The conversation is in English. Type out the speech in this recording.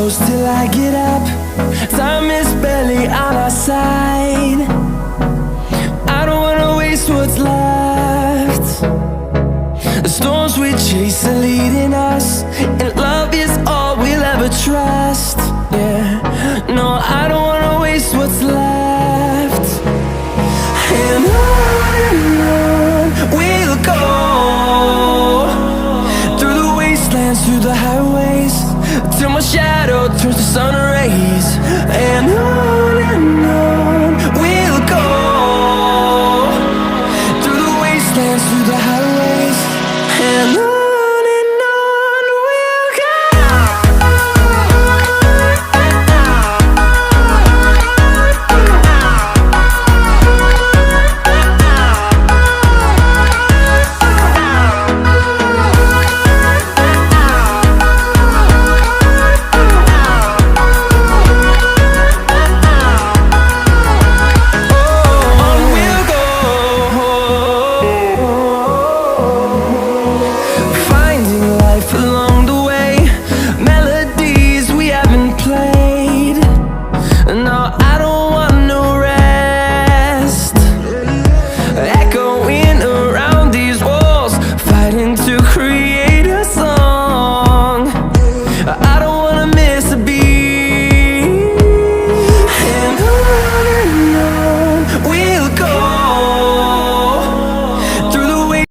close till I get up. Time is barely on our side. I don't wanna waste what's left. The storms we chase are leading us, and love is all we'll ever trust. Yeah, no, I don't wanna waste what's left. And on we'll go, through the wastelands, through the highways, till my shadow turns to sun rays.